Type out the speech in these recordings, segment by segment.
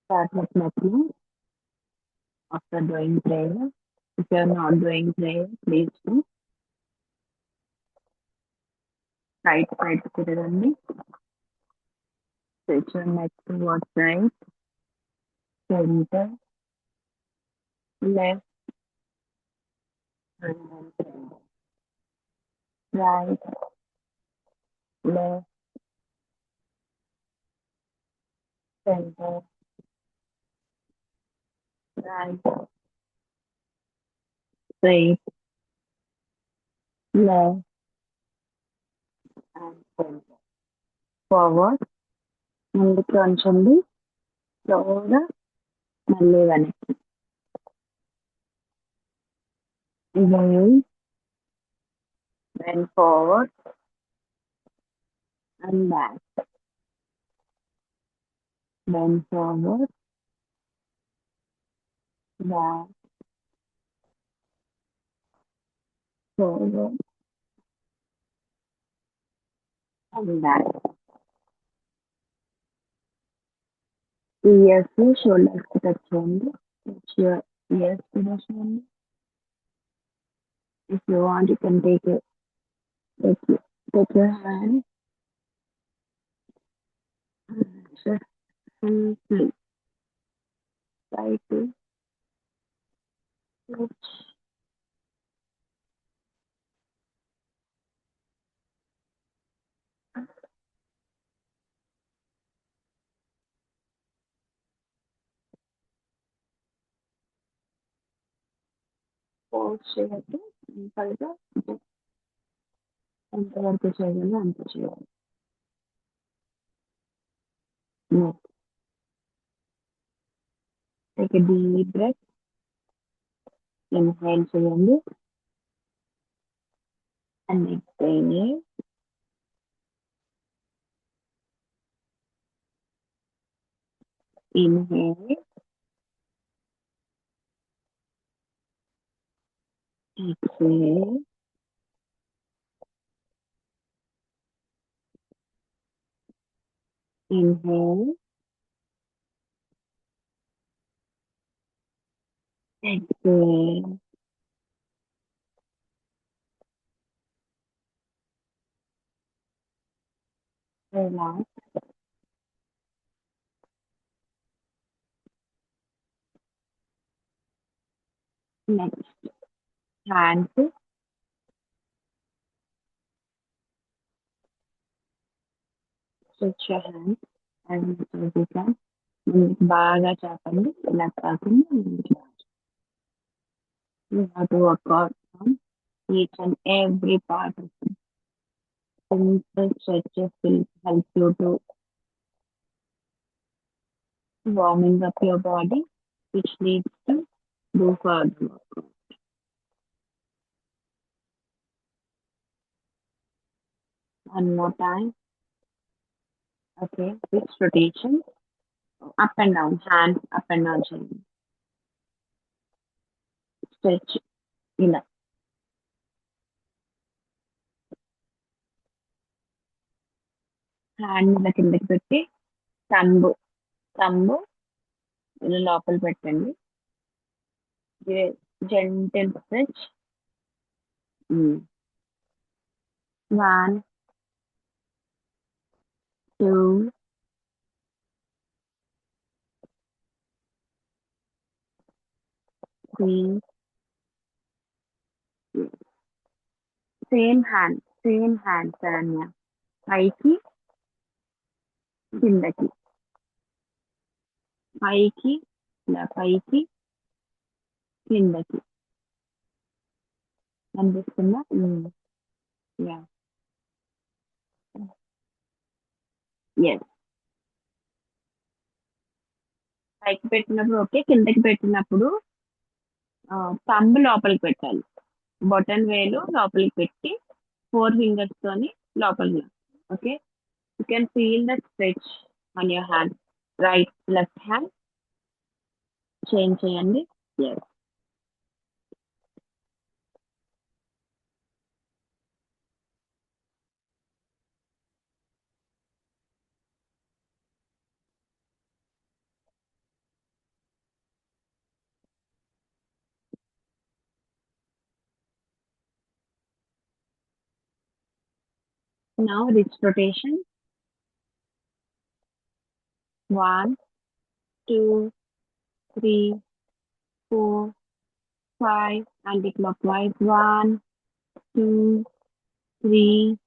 Start with nothing after doing prayer. If you are not doing prayer, please do. Right side తిరగండి. Stretch your neck towards right, center, left, and then center. Right, left, center, right, straight, left, and center. Forward, ముందుకు ఉంచండి. స్లోగా మళ్ళీ వెనక్కి. Inhale, then forward and back. Then forward, back, forward, and back. Ears to shoulders కి touch చేయండి. Touch your ears to the shoulder. If you want, you can take your hand and just simply try to touch. Force చేయొద్దు. సింపుల్గా ఎంతవరకు చేయాలో అంత చేయాలి. Next, take a deep breath. Inhale చేయండి and exhale. Inhale, exhale. Inhale, exhale. Relax. Next, hands. Stretch your hands and as you can. బాగా చాపండి. ఇలా కాకుండా you have to work out on each and every part of it. Simple stretches will help you to warming up your body, which leads to do further work. One more time. Okay, which rotation? Up and down, hands up and down చేయండి. Stretch ఇలా. Hand ఇలా కిందకి పెట్టి thumb ఇలా లోపల పెట్టండి. Gentle stretch. 1, 2, 3. Same hand Saranya. పైకి కిందకి, పైకి ఇలా పైకి కిందకి. అనిపిస్తుందా? Yeah, yes. పైకి పెట్టినప్పుడు ఓకే, కిందకి పెట్టినప్పుడు థంబ్ లోపలికి పెట్టాలి. బొటన్ వేలు లోపలికి పెట్టి 4 ఫింగర్స్ తోని లోపలికి. Okay, you can feel the stretch on your hand. Right left hand change చేయండి. Yes. Now wrist rotation. 1, 2, 3, 4, 5. Anti-clockwise. 1, 2, 3,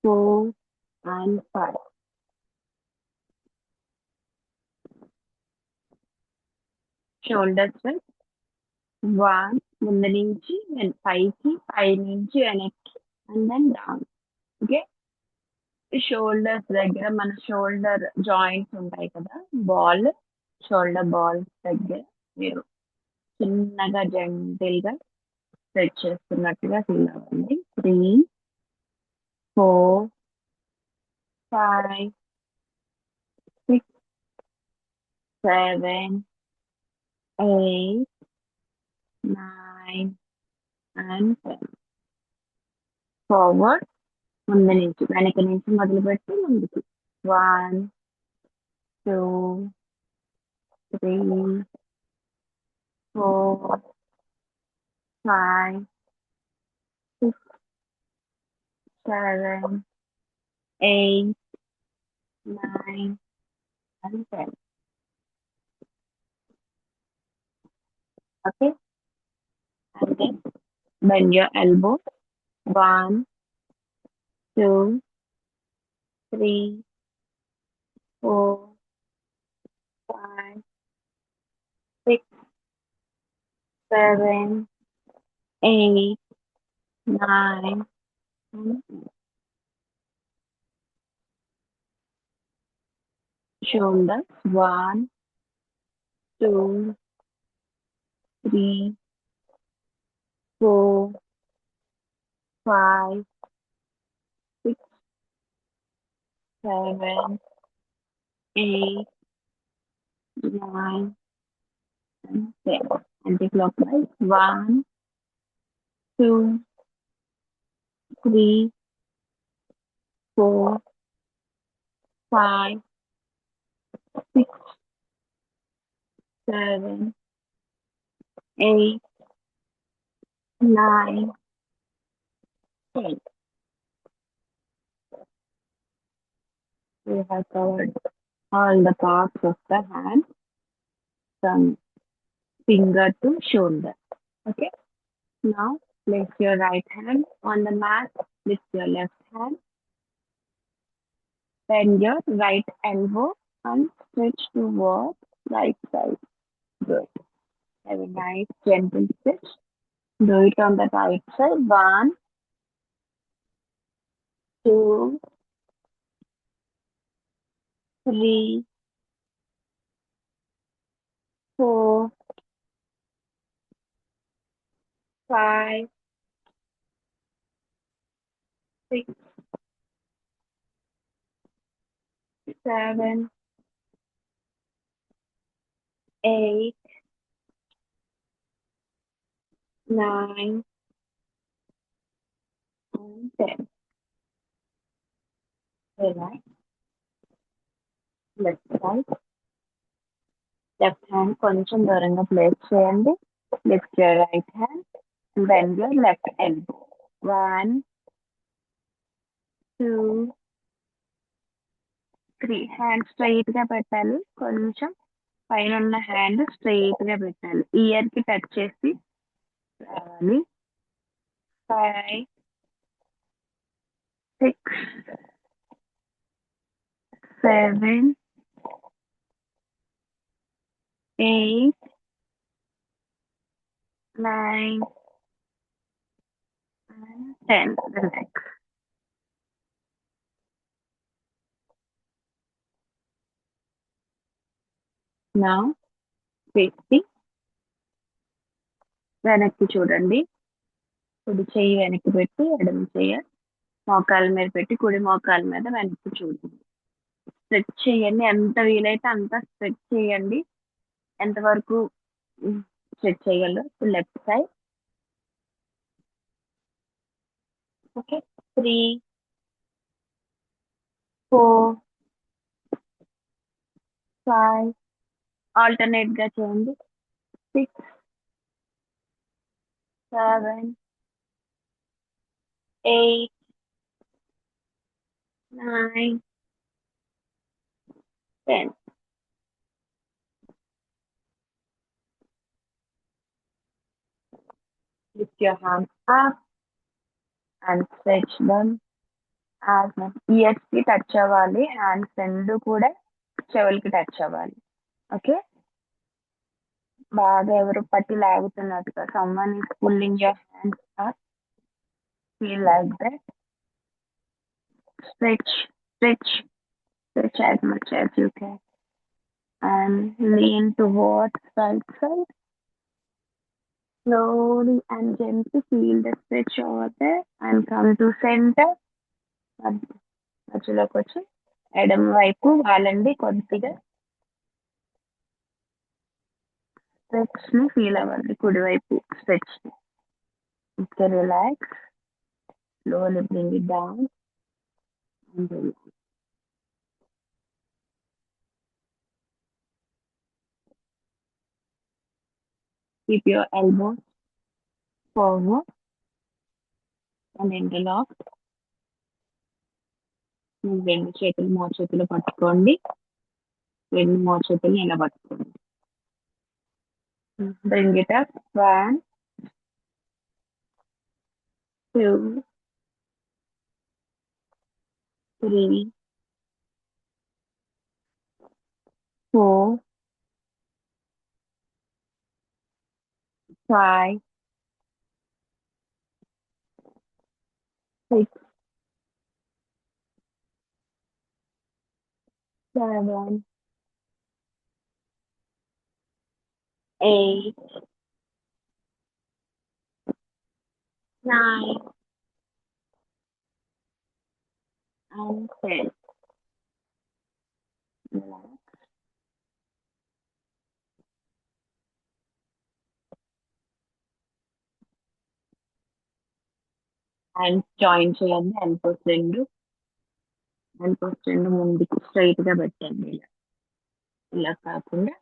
4, and 5. Shoulders width. 1 ముందు నుంచి పైకి, పై నుంచి వెనక్కి, and then down. Okay. Shoulders దగ్గర మన షోల్డర్ జాయింట్స్ ఉంటాయి కదా, బాల్, షోల్డర్ బాల్స్ దగ్గర మీరు చిన్నగా జెంటిల్ గా స్ట్రెచ్ చేస్తున్నట్టుగా ఫీల్ అవ్వండి. 3, 4, 5, 6, 7, 8, 9, అండ్ 10. ఫార్వర్డ్, ముందు నుంచి వెనక నుంచి మొదలుపెట్టి ముందుకు. 1, 2, 3, 4, 5, 6, 7, 8, 9, and 10. Okay. And then bend your elbow. 1, 2, 3, 4, 5, 6, 7, 8, 9, and 10. Shoulders. 1, 2, 3, 4, 5, 6, 7, 8, 9, and 10. Anti-clockwise. 1, 2, 3, 4, 5, 6, 7, 8, 9, 10. We have covered all the parts of the hand from finger to shoulder. Okay. Now place your right hand on the mat. Lift your left hand. Bend your right elbow and stretch towards right side. Good. Have a nice gentle stretch. Do it on the right side. 1, 2, 3, 4, 5, 6, 7, 8, 9, and 10. Relax. Left side. Left hand కొంచెం దూరంగా place చేయండి. Lift your right hand. Bend your left elbow. 1, 2, 3. Hand straight గా పెట్టాలి. కొంచెం పైన ఉన్న hand straight గా పెట్టాలి. ఇయర్ కి టచ్ చేసి రావాలి. 5, 6, 7, 8, 9, and 10. Relax. Now face the వెనక్కి చూడండి. కుడి చెయ్యి వెనక్కి పెట్టి ఎడమ చెయ్యి మోకాల మీద పెట్టి కుడి మోకాల మీద వెనక్కి చూడండి. స్ట్రెచ్ చేయండి. ఎంత వీలైతే అంత స్ట్రెచ్ చేయండి. ఎంతవరకు స్ట్రెచ్ చేయగలరు. Left side. ఓకే. 3, 4, 5. ఆల్టర్నేట్ గా చేయండి. 6, 7, 8, 9, 10. Lift your hands up and stretch them as much. Ears కి టచ్ అవ్వాలి, హ్యాండ్స్ రెండు కూడా చెవులకి టచ్ అవ్వాలి. ఓకే, బాగా ఎవరు పట్టి లాగుతున్నట్టుగా, someone is pulling your hands up, feel like that. Stretch, stretch, stretch as much as you can and lean towards right side. Slowly and gently feel the stretch over there and come to center. మధ్యలోకి వచ్చి ఎడమ వైపు వాళ్ళండి కొద్దిగా stretch ని feel అవ్వండి, కుడివైపు stretch ని. Okay, relax, slowly bring it down and relax. Keep your elbows forward and interlock. మీరు రెండు చేతులు మోచేతులు పట్టుకోండి, రెండు మోచేతులు ఇలా పట్టుకోండి. Bring it up. 1, 2, 3, 4, 5, 6, 7, 8, 9, and 10. Relax. And join చేయండి. ఎల్బోస్ రెండు ముందుకు స్ట్రైట్ గా పెట్టండి. ఇలా ఇలా కాకుండా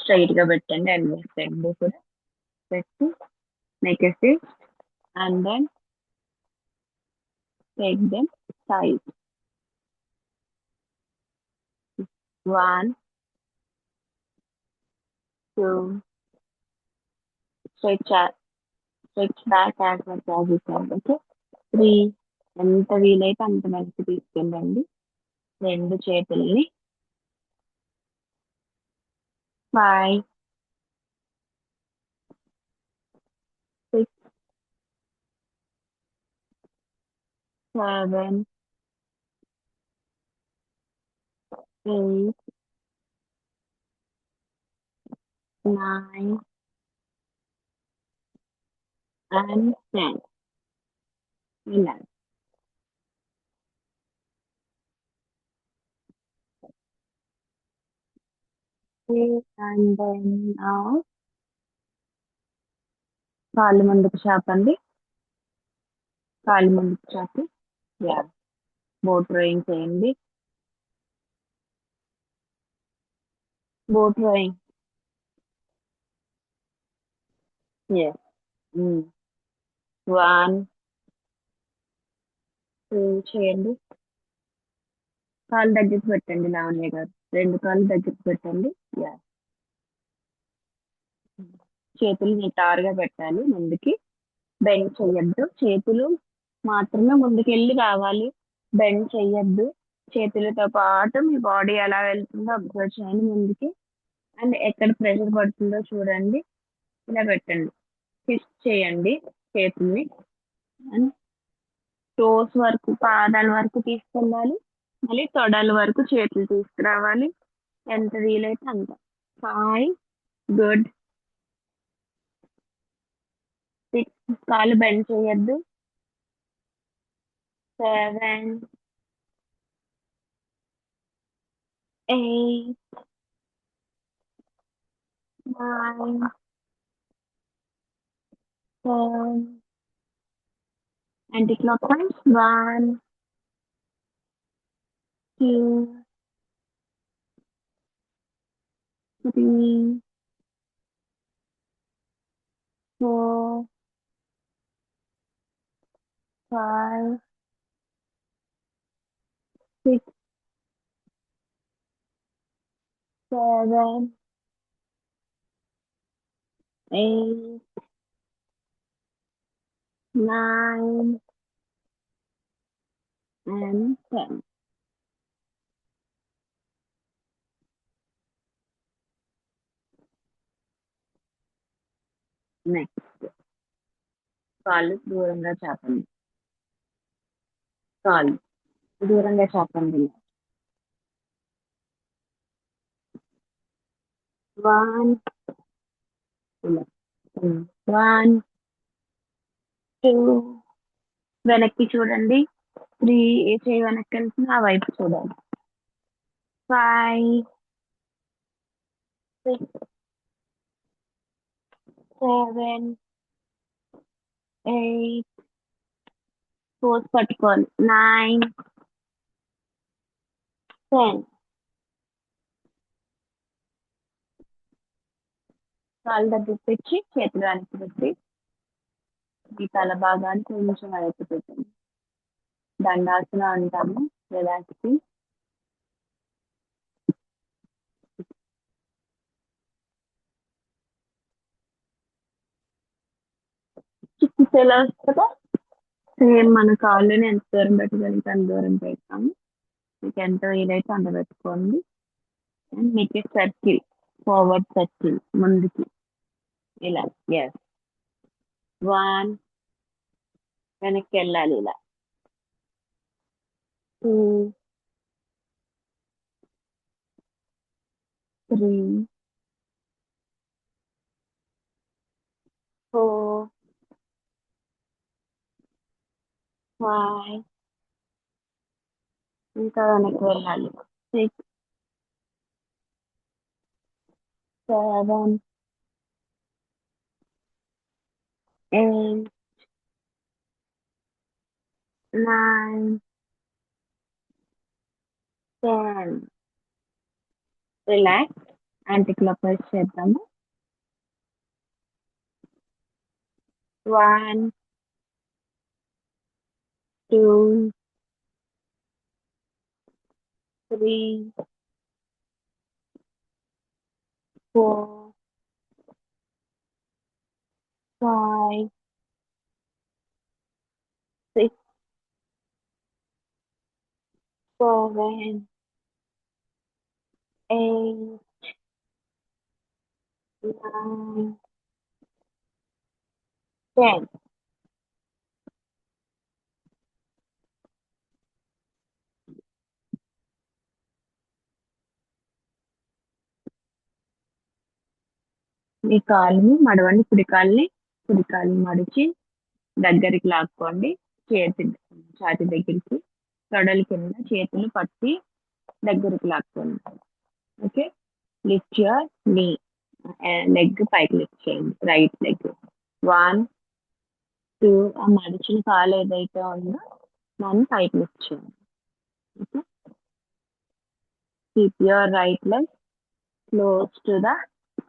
స్ట్రైట్ గా పెట్టండి. ఎల్బోస్ రెండు కూడా పెట్టి make a fix and then take them side. 1, 2, stretch stretch back as much as you can. Okay, 3, ఎంత వీలైతే అంత వెనక్కి తీసుకెళ్ళండి రెండు చేతుల్ని. 5, 6, 7, 8, 9, and 10. Relax. Okay, and then now కాళ్ళు ముందుకు చాపండి, కాళ్ళు ముందుకు చాపి యా బోట్ రోయింగ్ చేయండి. Boat rowing, yes. 1, 2 చేయండి. కాళ్ళు దగ్గరికి పెట్టండి లావణ్య గారు, రెండు కాళ్ళు దగ్గరికి పెట్టండి. యా, చేతులు నిటారుగా పెట్టాలి, ముందుకి బెండ్ చెయ్యొద్దు, చేతులు మాత్రమే ముందుకెళ్ళి రావాలి, బెండ్ చెయ్యొద్దు. చేతులతో పాటు మీ బాడీ ఎలా వెళ్తుందో అబ్జర్వ్ చేయండి ముందుకి, అండ్ ఎక్కడ ప్రెషర్ పడుతుందో చూడండి. ఇలా పెట్టండి, ట్విస్ట్ చేయండి చేతుల్ని అండ్ టోస్ వరకు, పాదాల వరకు తీసుకెళ్ళాలి, మళ్ళీ తొడల వరకు చేతులు తీసుకురావాలి, ఎంత వీలైతే అంత. 5, గుడ్. 6, కాలు బెండ్ చేయొద్దు. 7, 8, 9, 10, anti-clockwise. 1, 2, 3, 4, 5, six, seven, eight, nine and 10. Next కాళ్ళు దూరంగా చాపండి. కాళ్ళు దూరంగా చాపండి. 1, ఇలా 1, 2, వెనక్కి చూడండి. 3, ఏ చేయి వెనక్కి వెళ్తుంది ఆ వైపు చూడాలి. 5, 6, 7, 8, ఫోర్స్ పట్టుకోవాలి. 9, 10. కాళ్ళు దగ్గర పెట్టి చేతులు వెనక్కి పెట్టి ఈ తల భాగాన్ని కొంచెం వెనక్కి పెట్టండి. దండాసనం అంటాము. రిలాక్సింగ్. చిక్కిస్ ఎలా వస్తుందో సేమ్ మన కాళ్ళని ఎంత దూరం పెట్టగలిగితే అంత దూరం పెడతాము. మీకు ఎంత వీలైతే అంత పెట్టుకోండి. అండ్ మీకు సర్కిల్, ఫార్వర్డ్ సర్కిల్ ముందుకి ఇలా. ఎస్. 1, వెనక్కి వెళ్ళాలి ఇలా. 2, 3, 4, 5, ఇంకా వెనక్కి వెళ్ళాలి. 6, 7, 8, 9, 10. రిలాక్స్. యాంటీ క్లాక్ వైజ్ చేద్దాము. 1, 2, 3, 4, 5, 6, 7, 8, 9, 10. మీ కాళ్ళని మడవండి. కుడి కాళ్ళని మడిచి దగ్గరికి లాక్కోండి. ఛాతి దగ్గరికి, తొడల కింద చేతులు పట్టి దగ్గరికి లాక్కోండి. ఓకే. లిఫ్ట్ యువర్ నీ, లెగ్ పైకి లిఫ్ట్ చేయండి. Right leg. 1, 2, ఆ మడిచిన కాలు ఏదైతే ఉందో దాన్ని పైకి లిఫ్ట్ చేయండి. Okay. Keep your right leg close to the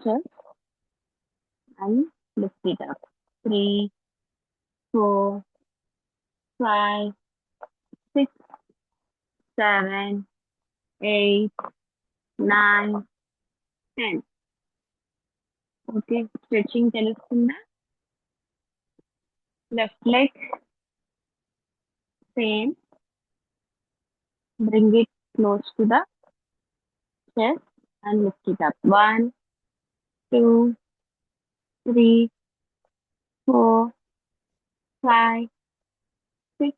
chest and lift it up. 3, 4, 5, 6, 7, 8, 9, 10. Okay. Stretching తెలుస్తుందా? Left leg same. Bring it close to the chest and lift it up. 1, 2, 3, 4, 5, 6,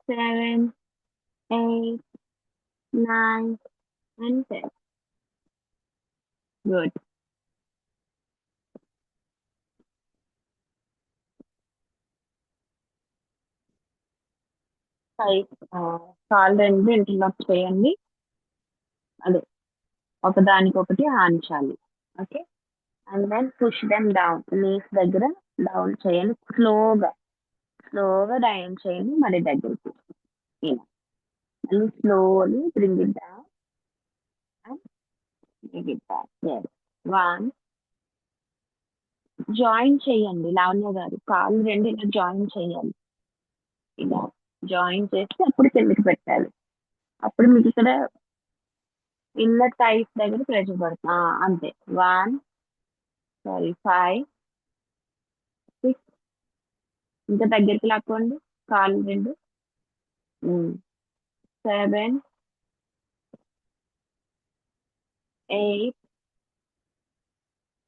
7, 8, 9 and 10. Good. కాళ్ళు రెండు interlock చేయండి. అదే ఒకదానికొకటి ఆనించాలి. Okay. And then push them down. Knees దగ్గర down చేయండి. స్లోగా డౌన్ చేయండి. మరి దగ్గరికి ఇలా. మళ్ళీ slowly bring it down and bring it back. Yes. 1, join చేయండి. లావణ్య గారు కాళ్ళు రెండు ఇలా జాయిన్ చేయాలి. ఇలా జాయిన్ చేస్తే అప్పుడు కిందకి పెట్టాలి. అప్పుడు మీకు ఇక్కడ ఇన్నర్ థైస్ దగ్గర ప్రెషర్ పడుతుంది. అంతే. 1, సారీ 5, 6, ఇంకా దగ్గరికి లాక్కోండి కాళ్ళు రెండు. 7, 8,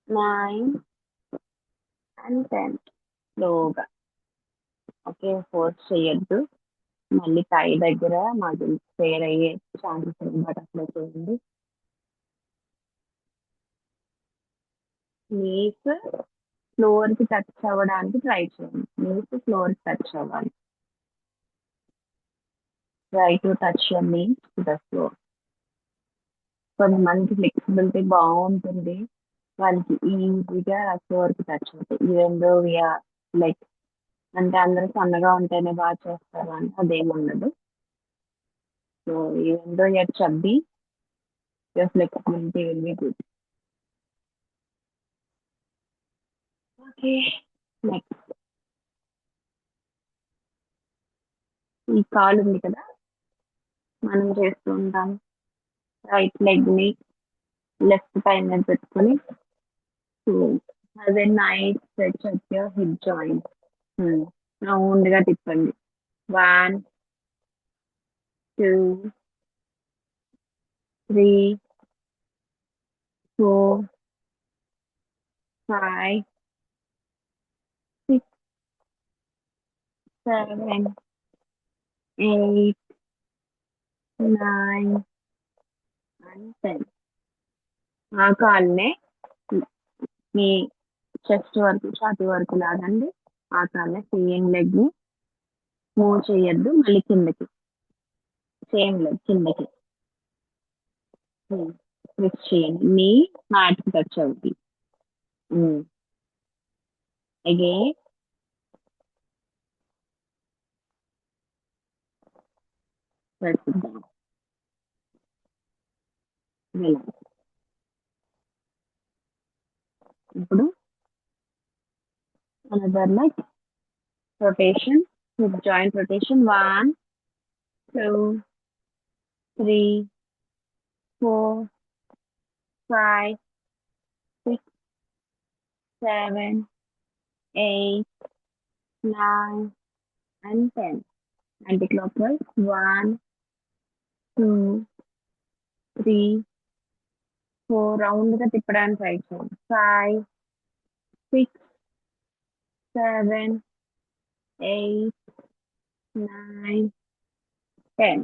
9 అండ్ 10. స్లోగా. ఓకే, ఫోర్స్ చేయొద్దు. మళ్ళీ థై దగ్గర మజిల్ ఫేర్ అయ్యే ఛాన్సెస్ ఉంది, బటర్ఫ్లై చేయండి. నీస్ ఫ్లోర్ కి టచ్ అవ్వడానికి ట్రై చేయండి. నీస్ ఫ్లోర్ కి టచ్ అవ్వాలి. Try to touch your knees to the floor. కొంతమంది ఫ్లెక్సిబిలిటీ బాగుంటుంది, వాళ్ళకి ఈజీగా ఫ్లోర్ కి టచ్ అవుతాయి. ఈవెన్ దో వీఆర్ లైక్, అంటే అందరూ సన్నగా ఉంటేనే బాగా చేస్తారు అని అదేమి ఉండదు. So even though you're chubby, your flexibility will be good. Okay, next ఈ కాలు ఉంది కదా, మనం చేస్తూ ఉంటాం. రైట్ లెగ్ ని లెఫ్ట్ థై మీద పెట్టుకొని అదే nice stretch at your hip joint. Round గా తిప్పండి. 1, 2, 3, 4, 5, 6, 7, 8, 9 అండ్ 10. ఆ కాల్నే మీ చెస్ట్ వరకు ఛాతీ వరకు లాగండి. ఆ కాల్నే సేమ్ లెగ్ ని మూవ్ చేయొద్దు, మళ్ళీ కిందకి సేమ్ లెగ్ కిందకి ప్రెస్ చేయండి. నీ మ్యాట్ కి టచ్ అవుతుంది. Again press it down. Relax. ఇప్పుడు another leg rotation, hip joint rotation. 1, 2, 3, 4, 5, 6, 7, 8, 9 and 10. Anti-clockwise. 1, 2, 3, 4. Round గా తిప్పడానికి ట్రై చేయండి. 5, 6, 7, 8, 9, 10.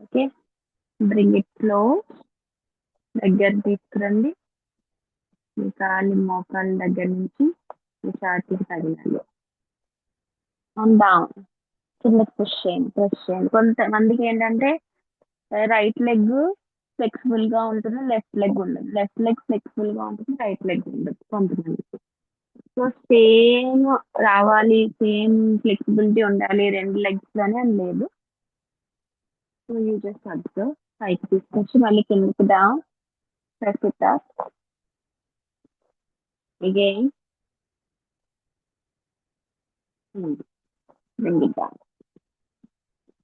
Okay, bring it close. దగ్గర తీసుకురండి. మీ కాళ్ళు మోకాళ్ళ దగ్గర నుంచి మీ ఛాతీకి తగిలాలి. డౌన్, కిందకి పుష్ చేయండి, ప్రెస్ చేయండి. కొంతమందికి ఏంటంటే రైట్ లెగ్ ఫ్లెక్సిబుల్ గా ఉంటుంది, లెఫ్ట్ లెగ్ ఉండదు. లెఫ్ట్ లెగ్ ఫ్లెక్సిబుల్ గా ఉంటుంది, రైట్ లెగ్ ఉండదు కొంతమందికి. సో సేమ్ రావాలి, సేమ్ ఫ్లెక్సిబిలిటీ ఉండాలి రెండు లెగ్స్ లోనే అని లేదు. So you just observe. పైకి తీసుకొచ్చి మళ్ళీ కిందకి down, press it up again, bring it down,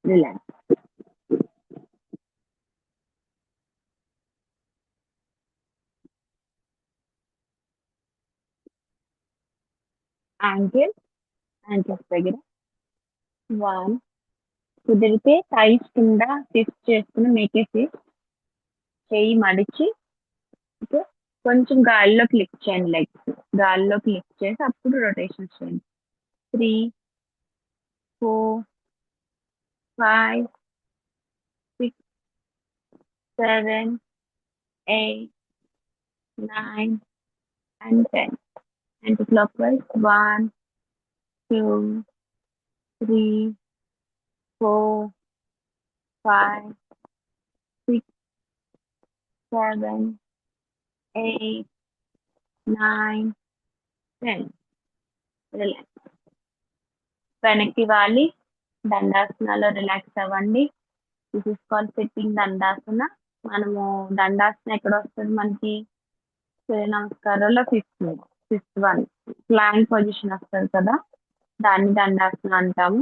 relax. Ankles దగ్గర 1, కుదిరితే థైస్ కింద ఫిక్స్ చేసుకుని మేకే ఫిక్స్ చేయి మడిచి కొంచెం గాలిలోకి లిఫ్ట్ చేయండి. లెగ్స్ గాలిలోకి లిఫ్ట్ చేసి అప్పుడు రొటేషన్ చేయండి. 3, 4, 5, 6, 7, 8, 9 and 10. Anti-clockwise. 1, 2, 3, 4, 5, 6, 7, 8, 9, 10. రిలాక్స్. వెనక్కి వాలి దండాసనాలో రిలాక్స్ అవ్వండి. This is call sitting Dandasana. మనము దండాసన ఎక్కడ వస్తుంది మనకి? సూర్య నమస్కారాల్లో ఫిఫ్త్ వన్ ప్లాంక్ పొజిషన్ వస్తుంది కదా, దాన్ని దండాసన అంటాము.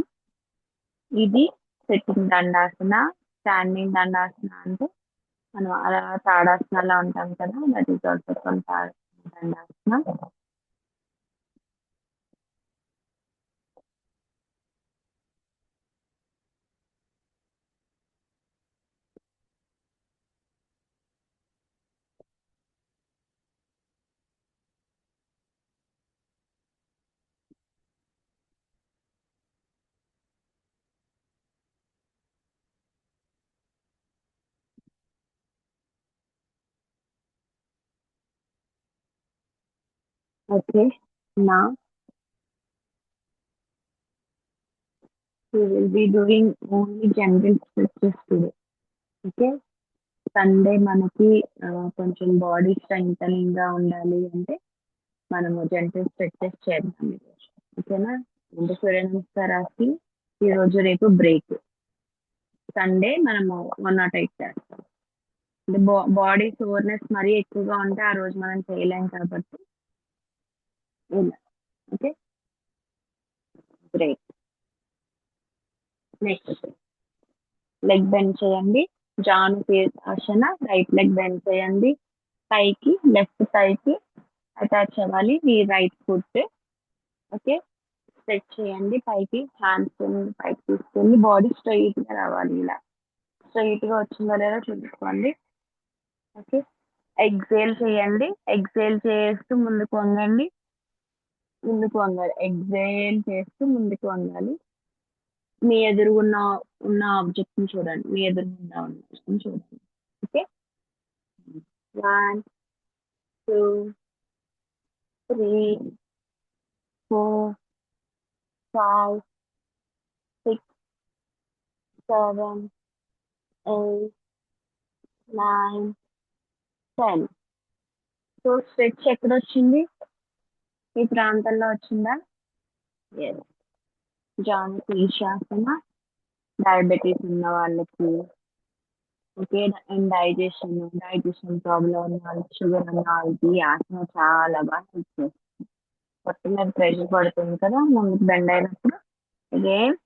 ఇది సిట్టింగ్ దండాసన. స్టాండింగ్ దండాసన అంటే మనం అలా తాడాసనలా ఉంటాం కదా, that is also from Dandasana. Okay, నా we will be doing only general stretches today. Okay, Sunday మనకి కొంచెం బాడీ స్ట్రెంగ్ గా ఉండాలి అంటే మనము జనరల్ స్ట్రెచెస్ చేద్దాం ఈరోజు. ఓకేనా? అంటే సూర్య నమస్కారానికి ఈ రోజు రేపు బ్రేక్. సండే మనము 108 చేస్తాం. అంటే బాడీ సోర్నెస్ మరీ ఎక్కువగా ఉంటే ఆ రోజు మనం చేయలేం కాబట్టి ఇలా. Okay, break. Next leg bend చేయండి. ఆసన, రైట్ లెగ్ బెండ్ చేయండి. పైకి లెఫ్ట్ థైకి అటాచ్ అవ్వాలి మీ రైట్ ఫుట్. ఓకే, స్ట్రెచ్ చేయండి పైకి, హ్యాండ్స్ పైకి తీసుకెళ్ళి బాడీ స్ట్రైట్ గా రావాలి. ఇలా స్ట్రైట్ గా వచ్చిందో లేదో చూసుకోండి. ఓకే, ఎగ్జేల్ చేయండి. ఎగ్జేల్ చేస్తూ ముందుకు వంగండి. ముందుకు వంగాలి, ఎగ్జేల్ చేస్తూ ముందుకు వంగాలి. మీ ఎదురుగున్న ఆబ్జెక్ట్ ని చూడండి, మీ ఎదురుగుండా ఉన్న object ని చూడండి. ఓకే, 1, 2, 3, 4, 5, 6, 7, 8, 9, 10. సో స్ట్రెచ్ ఎక్కడ వచ్చింది? ఈ ప్రాంతంలో వచ్చిందా? ఎస్. జాయింట్ ఈశాసన, డయాబెటీస్ ఉన్న వాళ్ళకి, ఓకే, అండ్ డైజెషన్ ప్రాబ్లం ఉన్న వాళ్ళకి, షుగర్ ఉన్న వాళ్ళకి ఈ ఆసన చాలా బాగా హెల్ప్ చేస్తుంది. పొట్ట మీద ప్రెషర్ పడుతుంది కదా ముందుకు బెండ్ అయినప్పుడు. అగైన్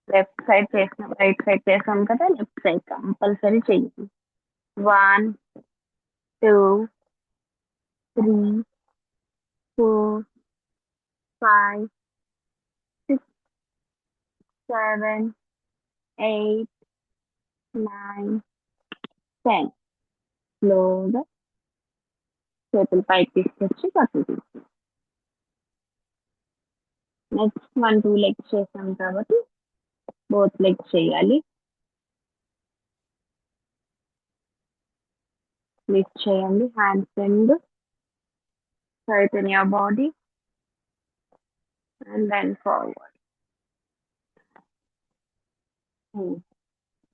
లెఫ్ట్ సైడ్ చేసాం, రైట్ సైడ్ చేసాం కదా, లెఫ్ట్ సైడ్ కంపల్సరీ చెయ్యి. 1, 2, 3, 4, 5, 6, 7, 8, 9, 10. స్లోగా చేతులు పైకి తీసుకొచ్చి పక్కకు తీసుకొచ్చి. నెక్స్ట్ 1, 2 లెగ్స్ చేసాం కాబట్టి బోత్ లెగ్స్ చేయాలి. లిఫ్ట్ చేయండి, హ్యాండ్స్ రెండు, straighten your body and then forward.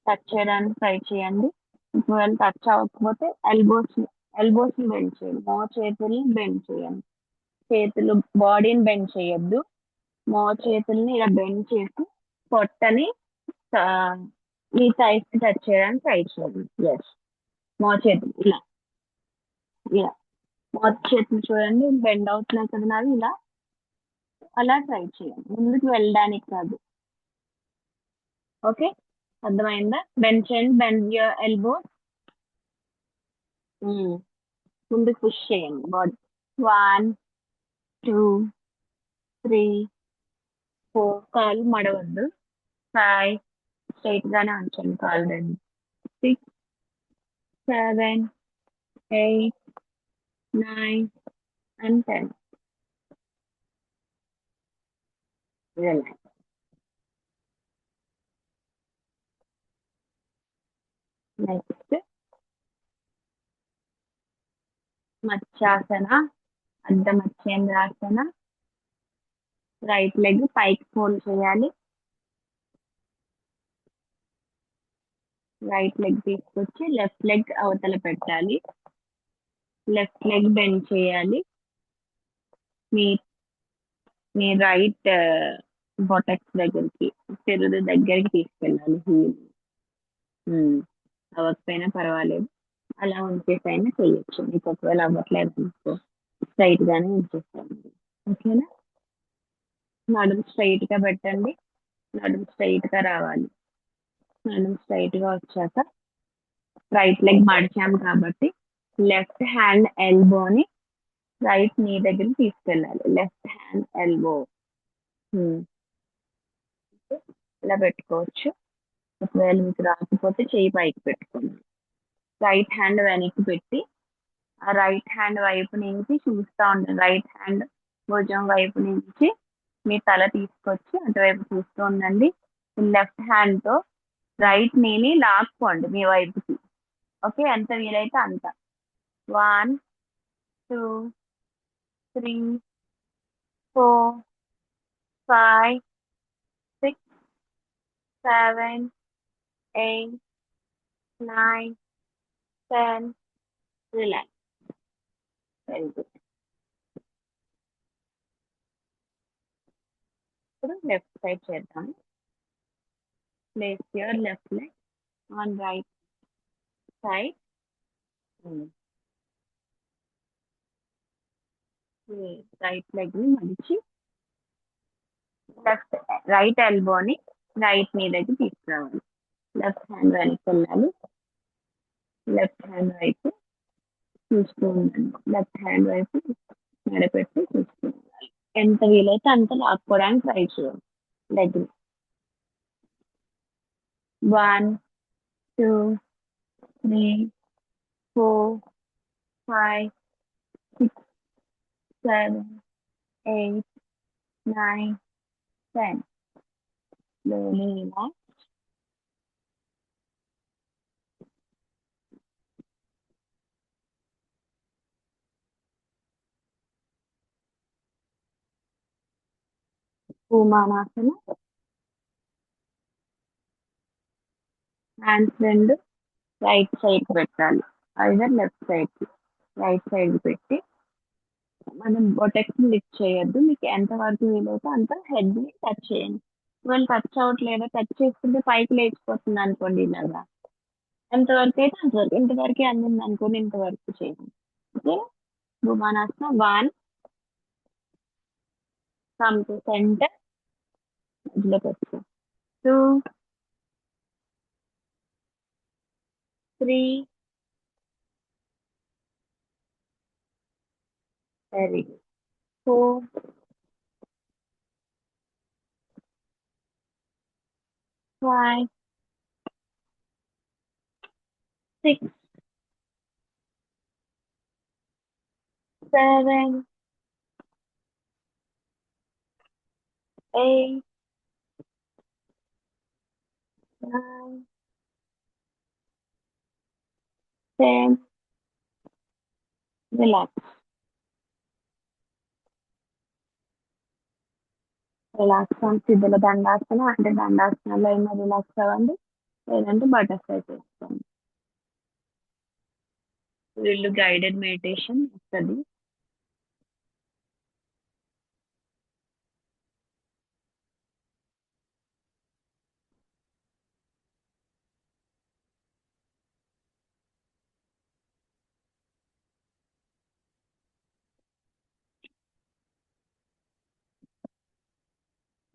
Touch చేయడానికి ట్రై చేయండి. ఒకవేళ టచ్ అవ్వకపోతే ఎల్బోస్ ని బెండ్ చేయండి, చేతుల్ని బెండ్ చేయండి. చేతులు బాడీని బెండ్ చేయొద్దు, చేతుల్ని ఇలా బెండ్ చేసి పొట్టని ఆ, మీ థైస్ కి టచ్ చేయడానికి ట్రై చేయండి. ఎస్, చేతులు ఇలా ఇలా చేతులు చూడండి బెండ్ అవుతున్నాయి కదా నావి, ఇలా అలా ట్రై చేయండి, ముందుకు వెళ్ళడానికి కాదు. ఓకే, అర్థమైందా? బెండ్ చేయండి, బెండ్ యువర్ ఎల్బో, ముందుకు పుష్ చేయండి బాడీ. 1, 2, 3, 4, కాలు మడవద్దు. 5, స్ట్రైట్ గానే ఉంచండి కాలు రెండు. 6, 7, 8, 9 and 10. Relax. నెక్స్ట్ మత్స్యాసన, అర్ధ మత్స్యేంద్రాసన. రైట్ లెగ్ పైకి ఫోల్డ్ చేయాలి. రైట్ లెగ్ తీసుకొచ్చి లెఫ్ట్ లెగ్ అవతల పెట్టాలి. లెఫ్ట్ లెగ్ బెండ్ చేయాలి. మీ మీ రైట్ బొటక్స్ దగ్గరికి, చెరుడు దగ్గరికి తీసుకెళ్ళాలి. హీల్ అవ్వకపోయినా పర్వాలేదు, అలా ఉంచేసైనా చేయొచ్చు. మీకు ఒకవేళ అవ్వట్లేదు అనుకో స్ట్రైట్ గానే ఉంచేస్తాను. ఓకేనా? నడుము స్ట్రైట్ గా పెట్టండి, నడుము స్ట్రైట్ గా రావాలి. నడుము స్ట్రైట్ గా వచ్చాక రైట్ లెగ్ మడిచాం కాబట్టి లెఫ్ట్ హ్యాండ్ ఎల్బోని రైట్ నీ దగ్గర తీసుకెళ్ళాలి. లెఫ్ట్ హ్యాండ్ ఎల్బో ఇలా పెట్టుకోవచ్చు. ఒకవేళ మీకు రాకపోతే చెయ్యి పైకి పెట్టుకోండి. రైట్ హ్యాండ్ వెనక్కి పెట్టి ఆ రైట్ హ్యాండ్ వైపు నుంచి చూస్తూ ఉండండి. రైట్ హ్యాండ్ భుజం వైపు నుంచి మీ తల తీసుకొచ్చి అటువైపు చూస్తూ ఉండండి. లెఫ్ట్ హ్యాండ్ తో రైట్ నీని లాక్కోండి మీ వైపుకి. ఓకే, ఎంత వీలైతే అంత. 1 2 3 4 5 6 7 8 9 10. రిలాక్స్. Very good. ఇప్పుడు లెఫ్ట్ సైడ్ చేద్దాం. Place your left leg on right side. Right leg ని మడిచి లెఫ్ట్ రైట్ ఎల్బోని రైట్ నీ దగ్గర తీసుకురావాలి. లెఫ్ట్ హ్యాండ్ వెనక్కి వెళ్ళాలి. లెఫ్ట్ హ్యాండ్ వైపు చూస్తూ ఉండండి. లెఫ్ట్ హ్యాండ్ వైపు నడపెట్టి చూస్తూ ఉండాలి. ఎంత వీలైతే అంత లాక్కోవడానికి ట్రై చేయాలి లెగ్ ని. 1 2 3 4 5 6 7 8 9 10. Slowly relax. Umanasana. హ్యాండ్స్ రెండు రైట్ సైడ్ పెట్టాలి. ఐదర్ లెఫ్ట్ సైడ్ కి. రైట్ సైడ్ పెట్టి మనం బొటెక్స్ లిఫ్ట్ చేయొద్దు. మీకు ఎంత వరకు వీలైతే అంత హెడ్ ని టచ్ చేయండి. ఒకవేళ టచ్ అవ్వట్లేదా, టచ్ చేసుకుంటే పైకి లేచిపోతుంది అనుకోండి ఇలాగా. ఎంతవరకు అయితే అంతవరకు. ఇంతవరకే అందింది అనుకోండి, ఇంతవరకు చేయండి. ఓకే, భూమానాసన. 1 కమ్ టు సెంటర్, మధ్యలో పెట్టుకో. 2 3 వెరీ గుడ్. 4 5 6 7 8 9 10. రిలాక్స్. రిలాక్స్ అని సిద్ధుల దండాసనం అంటే దండాసనాల్లో అయినా రిలాక్స్ అవ్వండి, లేదంటే బటర్ఫ్లై చేసుకోండి. వీళ్ళు గైడెడ్ మెడిటేషన్ వస్తుంది.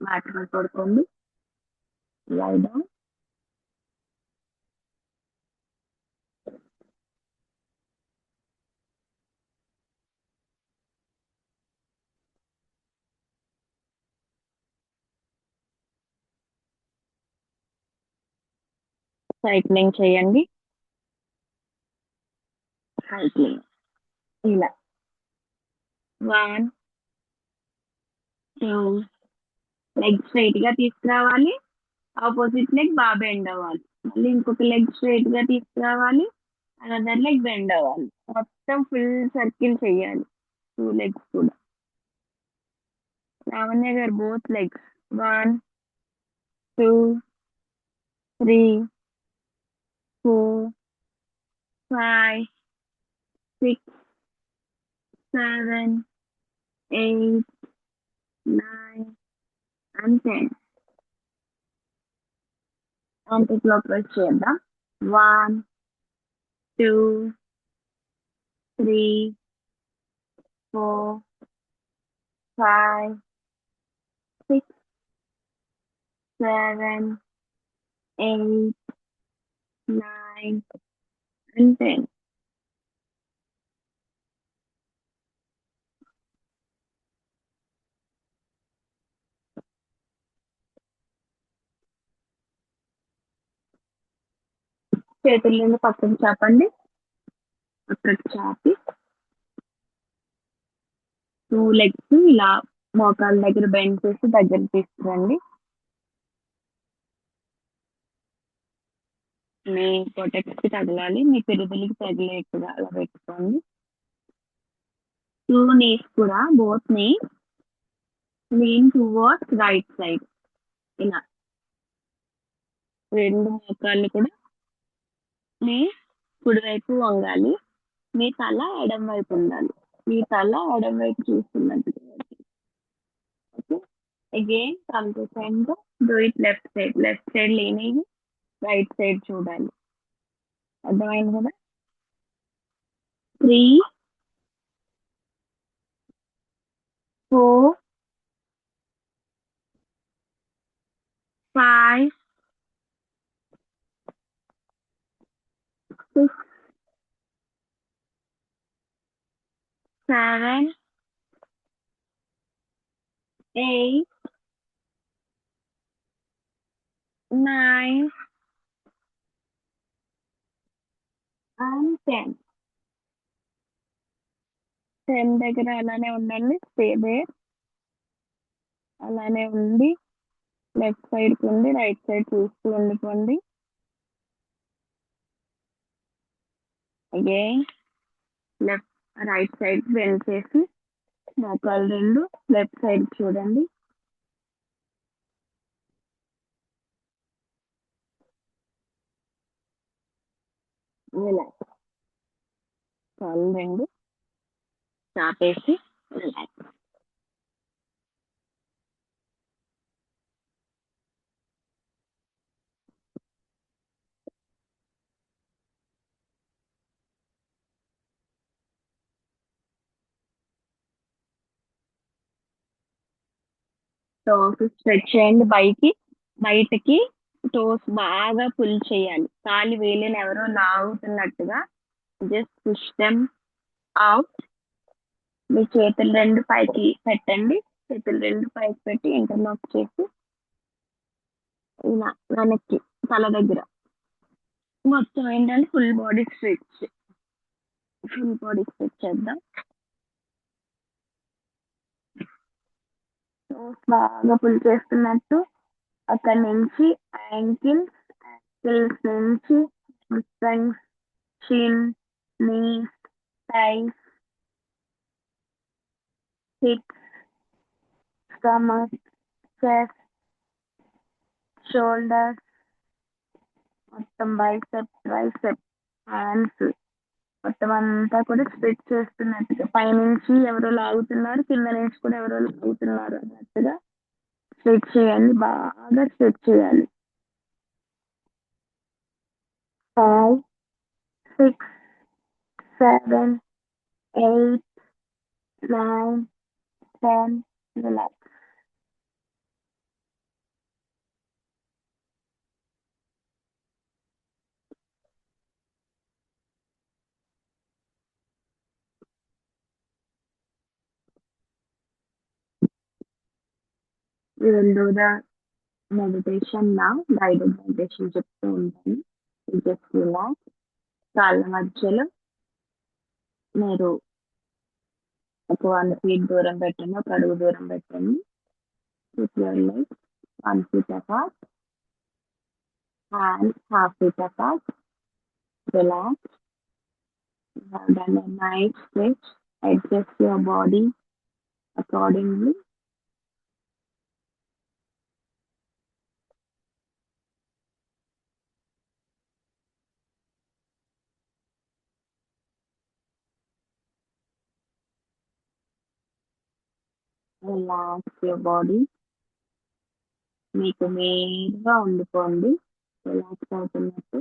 మ్యాట్ మీద పడుకోండి. Lie down. సైక్లింగ్ చేయండి. సైక్లింగ్ ఇలా 1 2 లెగ్ స్ట్రైట్ గా తీసుకురావాలి. ఆపోజిట్ లెగ్ బాగా బెండ్ అవ్వాలి. మళ్ళీ ఇంకొక లెగ్ స్ట్రైట్ గా తీసుకురావాలి. అనదర్ లెగ్ బెండ్ అవ్వాలి. మొత్తం ఫుల్ సర్కిల్ చేయాలి. 2 లెగ్స్ కూడా. లావణ్య గారు both legs. 1 2 3 4 5 6 7 8 9 and 10. Anti clock wise చేద్దాం. 1 2 3 4 5 6 7 8 9 and 10. చేతుల నుండి పక్కకు చాపండి. పక్కకు చాపి 2 లెగ్స్ ఇలా మోకాళ్ళ దగ్గర బెండ్ చేసి దగ్గరికి తీసుకురండి. మీ పొటెక్స్‌కి తగలాలి. మీ పిరుదులకి తగిలేట్టుగా అలా పెట్టుకోండి. 2 నీస్ కూడా both knees lean towards right side. ఇలా 2 మోకాళ్ళు కూడా మీ కుడివైపు వంగాలి. మీ తల ఎడమ వైపు ఉండాలి. మీ తల ఎడమ వైపు చూస్తున్నట్టుగా. Okay. Again come to centre. Do it left side. Left side లేనివి రైట్ సైడ్ చూడాలి. అర్థమైంది కదా? 3, 4, 5, 6, 7, 8, 9 and 10. 10 దగ్గర అలానే ఉండండి. Stay there. అలానే ఉండి లెఫ్ట్ సైడ్‌కి ఉండి రైట్ సైడ్ చూస్తూ ఉండిపోండి. అగైన్ రైట్ సైడ్ బెండ్ చేసి మోకాళ్ళు 2 లెఫ్ట్ సైడ్ చూడండి. రిలాక్స్. కాళ్ళు 2 చాపేసి రిలాక్స్. టోస్ స్ట్రెచ్ చేయండి బయటికి టోస్ బాగా పుల్ చేయాలి. కాలి వేలిని ఎవరో లాగుతున్నట్టుగా జస్ట్ పుష్ దెమ్ అవుట్. మీ చేతులు 2 పైకి పెట్టండి. చేతులు 2 పైకి పెట్టి ఇంటర్లాక్ చేసి ఇలా వెనక్కి తల దగ్గర మొత్తం ఏంటంటే ఫుల్ బాడీ స్ట్రెచ్ చేద్దాం. టోస్ బాగా పుల్ చేస్తున్నట్టు అక్కడి నుంచి యాంకిల్స్ నుంచి hamstrings, chin, knees, thighs, hips, stomach, chest, shoulders, మొత్తం బైసెప్స్, ట్రైసెప్స్, హ్యాండ్స్ మొత్తం అంతా కూడా స్ట్రెచ్ చేస్తున్నట్టుగా పైనుంచి ఎవరో లాగుతున్నారు, కింద నుంచి కూడా ఎవరో లాగుతున్నారు అన్నట్టుగా స్ట్రెచ్ చేయాలి. బాగా స్ట్రెచ్ చేయాలి. 5, 6, 7, 8, 9, 10. Relax. We will do the meditation నా గైడెడ్ మెడిటేషన్ చెప్తూ ఉంటాను. Just relax. కాళ్ళ మధ్యలో మీరు ఒక 1 ఫీట్ దూరం పెట్టండి. ఒక అడుగు దూరం పెట్టండి. With your legs 1 feet apart, hands half feet apart. Relax. You have done a nice stretch. Adjust your body accordingly. Relax your body. మీకు మీరుగా ఉండిపోండి రిలాక్స్ అవుతున్నట్టు.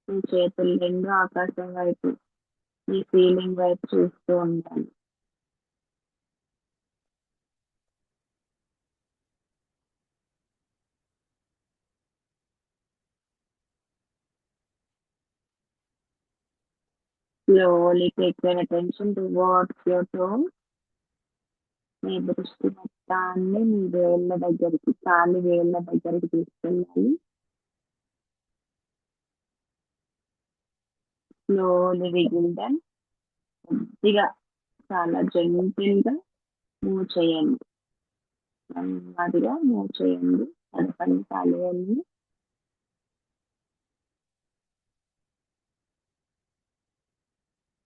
మీ చేతులు 2 ఆకాశం వైపు, మీ ఫీలింగ్ వైపు చూస్తూ ఉండాలి. Slowly take your attention towards your toes. మీ దృష్టి మొత్తాన్ని మీ వేళ్ళ దగ్గరికి, కాలి వేళ్ళ దగ్గరికి తీసుకెళ్ళాలి. Slowly విగిల్ them. కొద్దిగా చాలా జెంటిల్ గా మూవ్ చేయండి. నెమ్మదిగా మూవ్ చేయండి. కదపండి కాలి వేళ్ళని.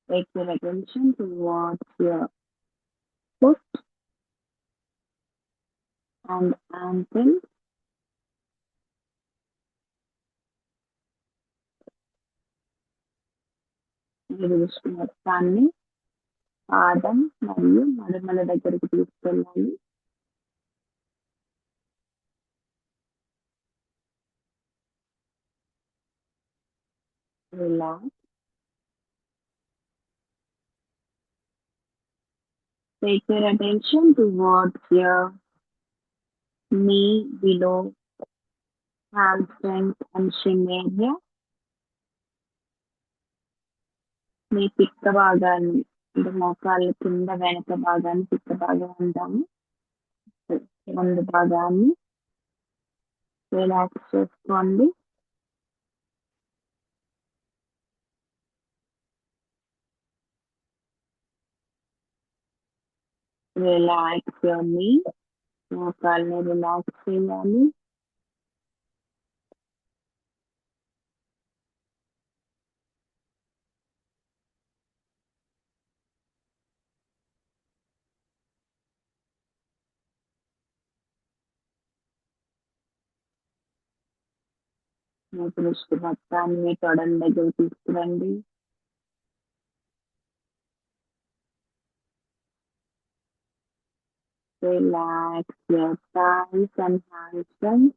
Take your attention towards your foot and ankle. మీ దృష్టి మొత్తాన్ని పాదం మరియు మడమల దగ్గరికి తీసుకెళ్ళాలి. Relax. Take your attention towards your knee below hamstrings and shin area. మీ పిక్క భాగాన్ని, అంటే మోకాళ్ళ కింద వెనక భాగాన్ని పిక్క భాగం అంటాము. ముందు భాగాన్ని రిలాక్స్ చేసుకోండి. రిలాక్స్ యువర్ నీ. మోకాళ్ళని రిలాక్స్ చేయాలి. మీ దృష్టి మొత్తాన్ని మీ తొడల దగ్గర తీసుకురండి. Relax your thighs and hamstrings.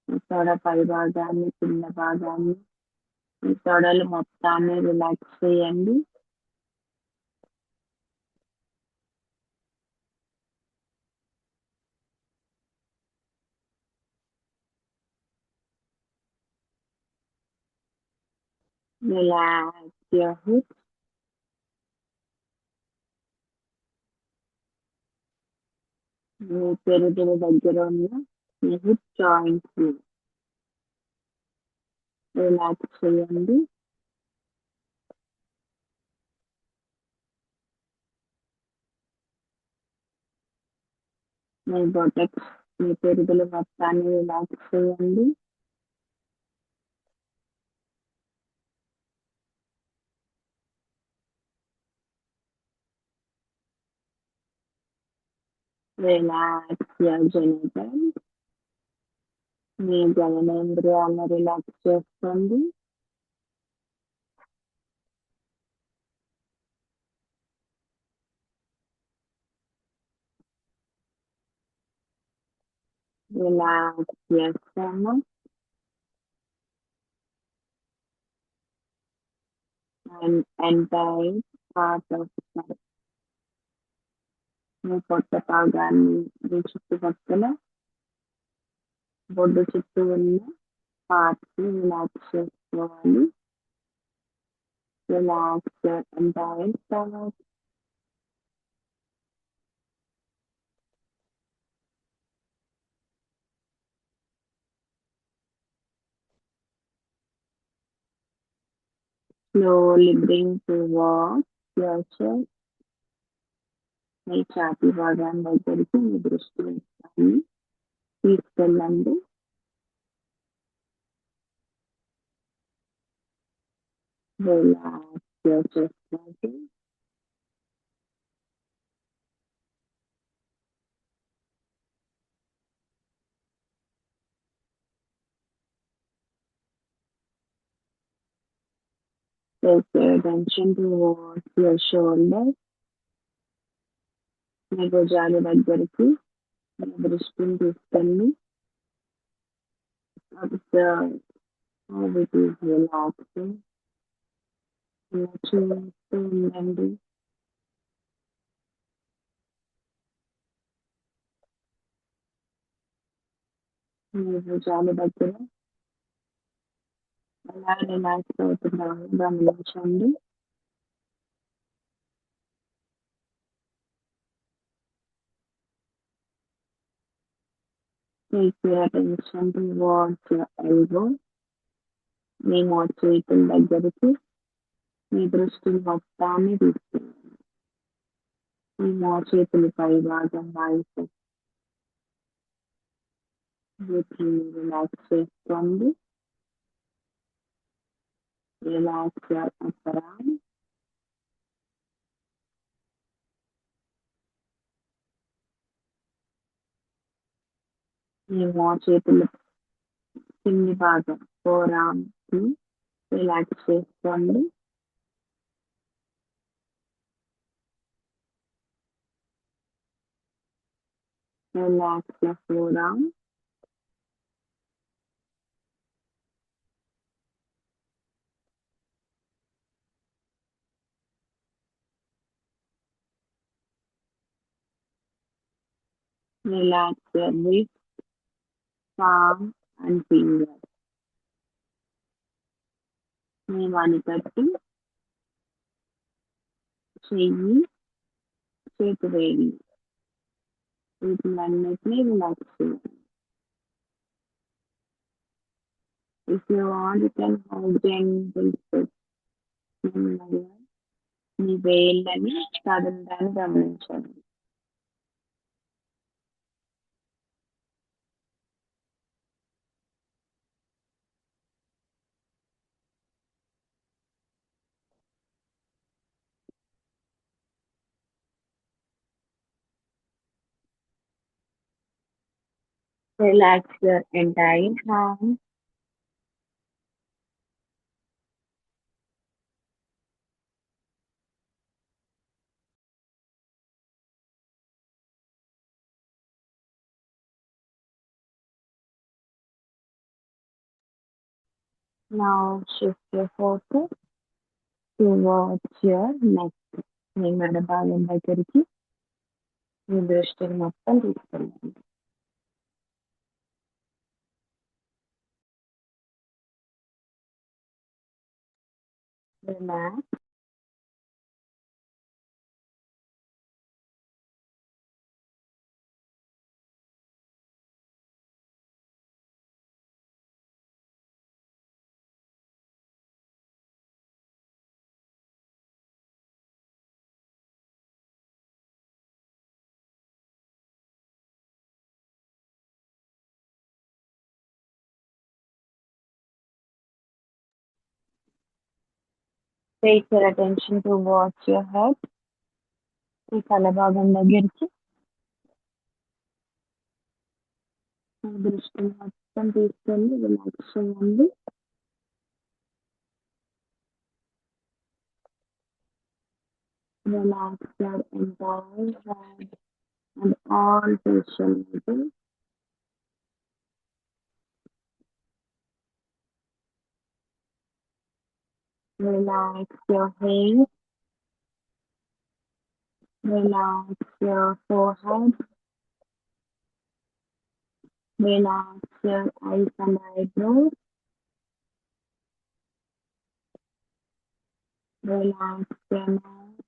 మీ తొడ పై భాగాన్ని, కింద భాగాన్ని, మీ తొడలు మొత్తాన్ని రిలాక్స్ చేయండి. Relax your hips. మీ పెరుగుల దగ్గర ఉన్న మీ హిప్ జాయింట్స్ రిలాక్స్ చేయండి. మీ బొటక్స్, మీ పెరుగుల మొత్తాన్ని రిలాక్స్ చేయండి. Relax your genitals. మీ జననేంద్రియాలను రిలాక్స్ చేసుకోండి. Relax your stomach and entire part of stomach. మీ పొట్ట భాగాన్ని, మీ చుట్టుపక్కల బొడ్డు చుట్టూ ఉన్న పార్ట్స్ ని రిలాక్స్ చేసుకోవాలి. Relax your entire stomach. Slowly bring towards your chest. మీ ఛాతీ భాగాన్ని దగ్గరికి మీ దృష్టి పెట్టాలి. తీసుకెళ్ళండి. Relax your chest muscle. Take your attention towards your shoulders. మీ భుజాల దగ్గరికి మీ దృష్టిని తీసుకెళ్ళి observe how it is relaxing. ఇలా చూస్తూ ఉండండి. మీ భుజాల దగ్గర ఎలా రిలాక్స్ అవుతున్నామో గమనించండి. Take your attention towards your elbow. మీ మోచేతుల దగ్గరికి మీ దృష్టిని మొత్తాన్ని తీసుకెళ్ళండి. మీ మోచేతుల పై భాగం వాయిస్ వీటిని రిలాక్స్ చేసుకోండి. Relax your upper arm. మీ మోచేతుల కింది భాగం ఫోర్ ఆర్మ్ కి రిలాక్స్ చేసుకోండి. Relax your forearm. Relax your wrist, palm and fingers. మీ వనికట్టు, చెయ్యి, చేతి వేలి వీటిలన్నిటినీ రిలాక్స్ చేయండి. If you want, you can hold gentle steps. నెమ్మదిగా మీ వేళ్ళని కదలడాన్ని గమనించండి. Relax your entire hand. Now shift your focus towards your neck. మీ మెడ భాగం దగ్గరికి మీ దృష్టిని మొత్తం తీసుకెళ్ళండి. Relax. Take your attention towards your head. ఈ తల భాగం దగ్గరికి మీ దృష్టిని మొత్తం తీసుకెళ్ళి రిలాక్స్ చేయండి. Relax your entire head and all facial muscles. Relax your hair. Relax your forehead. Relax your eyes and eyebrows. Relax your nose.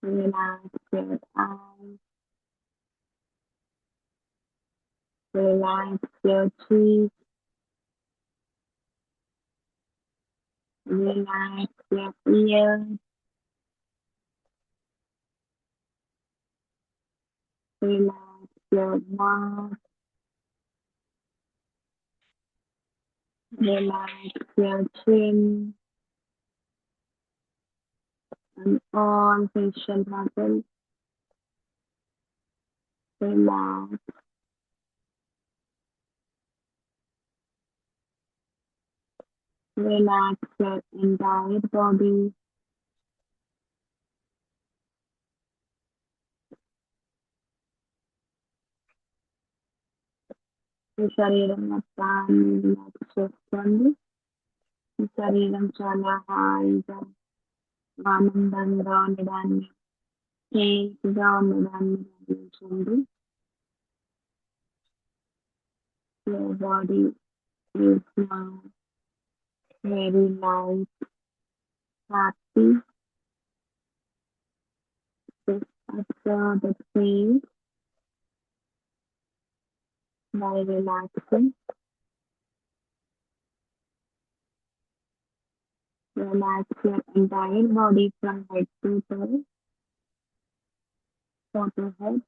Relax your eyes. Relax your cheeks. Relax your ears. Relax your mouth. Relax your chin and all facial muscles. Relax. Relax your entire body. ఈ శరీరం మొత్తాన్ని relax చేసుకోండి. ఈ శరీరం చాలా హాయిగా ఆనందంగా ఉండడాన్ని తేలికగా ఉండడాన్ని గమనించండి. Your body is now very light, happy. Just observe the scene by relaxing. Relax your entire body from head to toe, top to head.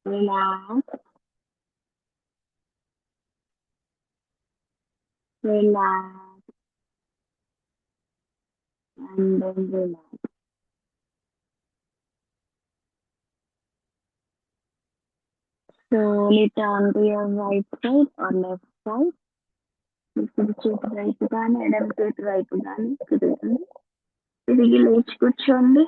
Relax, relax, and then relax. Slowly turn to your right side or left side. కుడి చేతి వైపు కానీ ఎడమ చేతి వైపు కానీ తిరుగుతుంది. తిరిగి లేచి కూర్చోండి.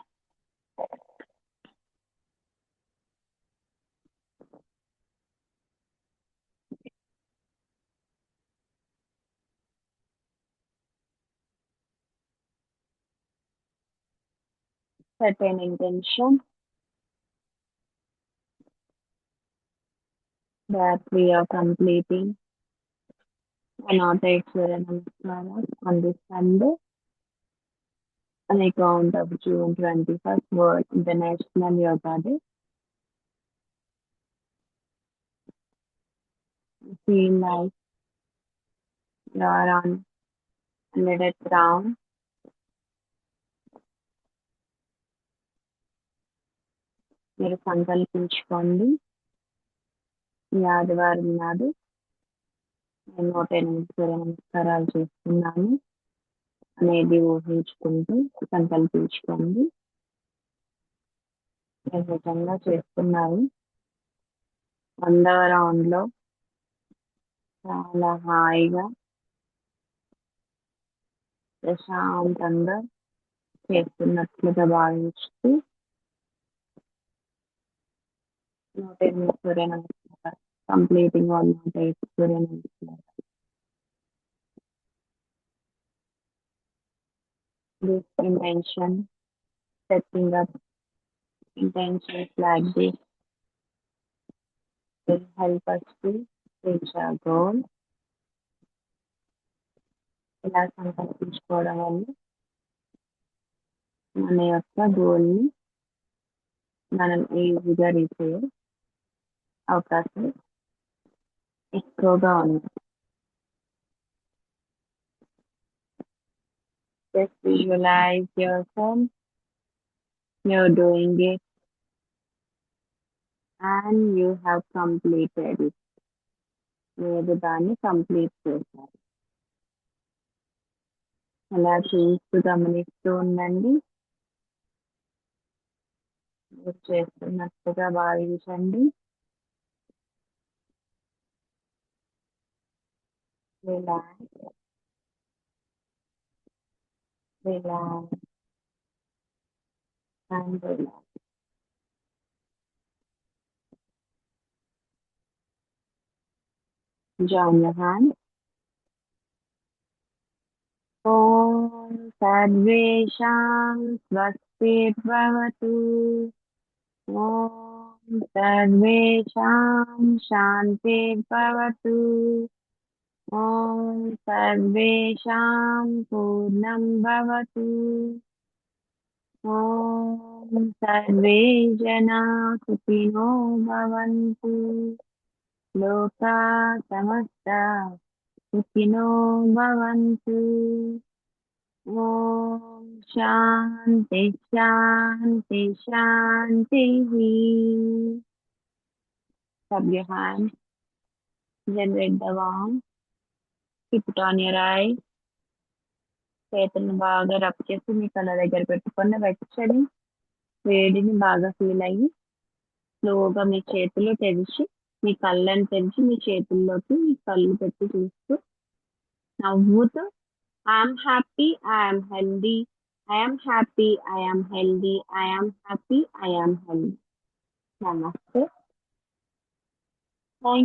Set an intention that we are completing an outtake Surya Namaskara on this Sunday on account of June 21st World International Yoga Day. Feel like you are on a little ground. మీరు సంకల్పించుకోండి, ఈ ఆదివారం నాడు నేను 108 సూర్య నమస్కారాలు చేస్తున్నాను అనేది ఊహించుకుంటూ సంకల్పించుకోండి. మీరు నిజంగా చేస్తున్నారు. 100వ రౌండ్ లో చాలా హాయిగా ప్రశాంతంగా చేస్తున్నట్లుగా భావిస్తూ 108 సూర్య నమస్కారాలు కంప్లీటింగ్ ఆల్ 108 సూర్య నమస్కారాలు. This intention, setting up intentions like this will help us to reach our goal. ఇలా సంకల్పించుకోవడం వల్ల మన యొక్క గోల్ని మనం ఈజీగా రీచ్ అయ్యే అవకాశం ఎక్కువగా ఉంది. Just visualize yourself, you're doing it and you have completed it. మీరు దాన్ని కంప్లీట్ చేశారు. అలా చూస్తూ గమనిస్తూ ఉండండి. మీరు చేస్తున్నట్టుగా భావించండి. Relax, relax and relax. Join your hands. ॐ सर्वेषां स्वस्तिर्भवतु. ॐ सर्वेषां शान्तिर्भवतु. ॐ सर्वेषां पूर्णं भवतु. ॐ सर्वे जनाः सुखिनो भवन्तु. लोका समस्ता सुखिनो भवन्तु. ॐ शान्ति शान्ति शान्तिः. Rub your hands, generate the warmth, keep it on your eyes. చేతులను బాగా రబ్ చేసి మీ కళ్ళ దగ్గర పెట్టుకున్న వెచ్చని వేడిని బాగా ఫీల్ అయ్యి స్లోగా మీ చేతులు తెరిచి మీ కళ్ళని తెరిచి మీ చేతుల్లోకి మీ కళ్ళు పెట్టి చూస్తూ నవ్వుతూ I'm happy, I'm healthy, I'm happy, I'm healthy, I'm happy, I'm healthy. నమస్తే. థ్యాంక్